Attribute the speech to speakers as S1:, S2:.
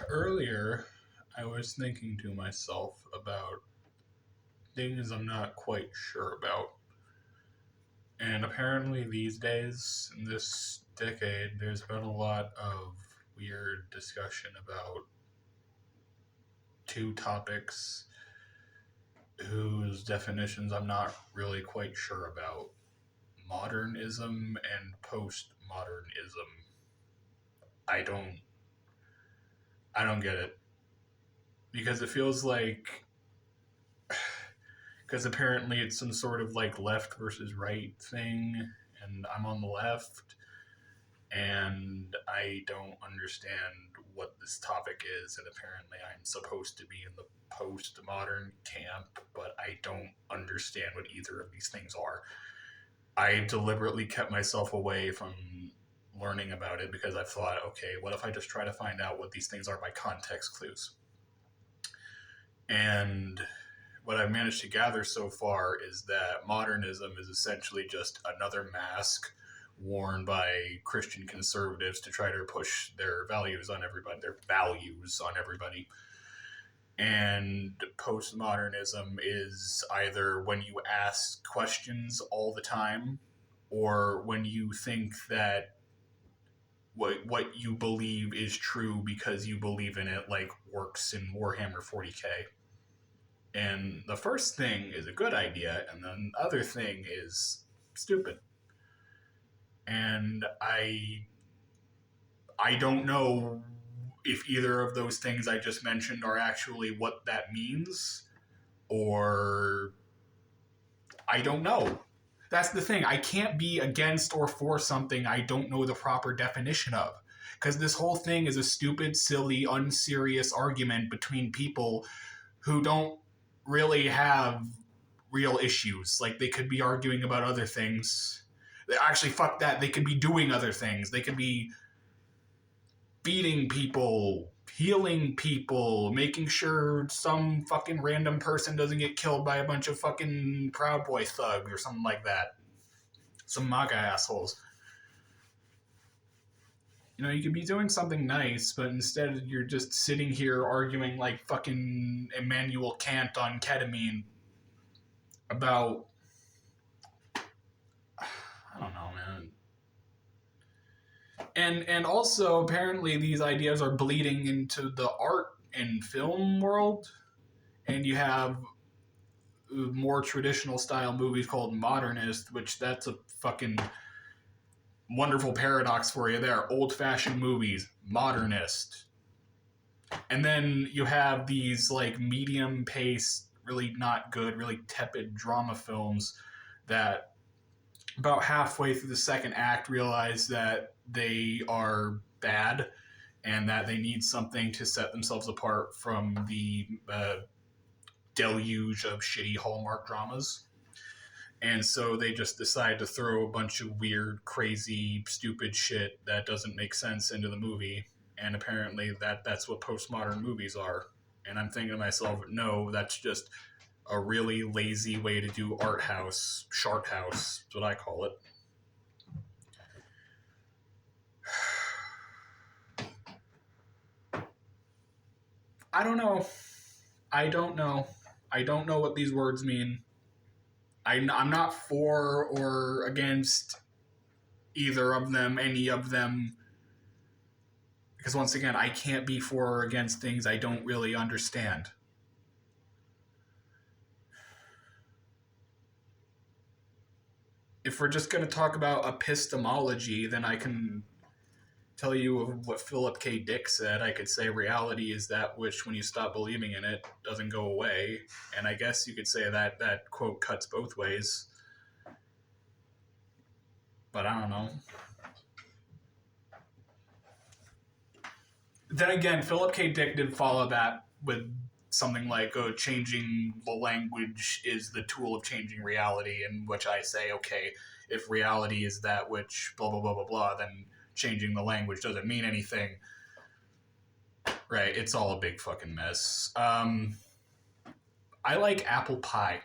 S1: Earlier, I was thinking to myself about things I'm not quite sure about. And apparently, these days, in this decade, there's been a lot of weird discussion about two topics whose definitions I'm not really quite sure about: modernism and post-modernism. I don't I don't get it because it feels like because apparently it's some sort of like left versus right thing, and I'm on the left, and I don't understand what this topic is, and apparently I'm supposed to be in the post-modern camp, but I don't understand what either of these things are. I deliberately kept myself away from learning about it because I thought, okay, what if I just try to find out what these things are by context clues? And what I've managed to gather so far is that modernism is essentially just another mask worn by Christian conservatives to try to push their values on everybody. And postmodernism is either when you ask questions all the time, or when you think that what you believe is true because you believe in it, like works in Warhammer 40k. And the first thing is a good idea, and then the other thing is stupid. And I don't know if either of those things I just mentioned are actually what that means, or I don't know. That's the thing. I can't be against or for something I don't know the proper definition of. Because this whole thing is a stupid, silly, unserious argument between people who don't really have real issues. Like, they could be arguing about other things. Actually, fuck that. They could be doing other things. They could be beating people, healing people, making sure some fucking random person doesn't get killed by a bunch of fucking Proud Boy thugs or something like that. Some MAGA assholes. You know, you could be doing something nice, but instead you're just sitting here arguing like fucking Immanuel Kant on ketamine about... I don't know, man. And also, apparently, these ideas are bleeding into the art and film world. And you have more traditional style movies called modernist, which that's a fucking wonderful paradox for you there. Old-fashioned movies, modernist. And then you have these like medium-paced, really not good, really tepid drama films that about halfway through the second act realize that they are bad and that they need something to set themselves apart from the deluge of shitty Hallmark dramas. And so they just decide to throw a bunch of weird, crazy, stupid shit that doesn't make sense into the movie. And apparently that's what postmodern movies are. And I'm thinking to myself, no, that's just a really lazy way to do art house, shart house, is what I call it. I don't know. I don't know what these words mean. I'm not for or against either of them, any of them. Because once again, I can't be for or against things I don't really understand. If we're just going to talk about epistemology, then I can tell you what Philip K. Dick said. I could say reality is that which, when you stop believing in it, doesn't go away. And I guess you could say that that quote cuts both ways. But I don't know. Then again, Philip K. Dick did follow that with something like, changing the language is the tool of changing reality, in which I say, okay, if reality is that which blah, blah, blah, blah, blah, then changing the language doesn't mean anything. Right, it's all a big fucking mess. I like apple pie.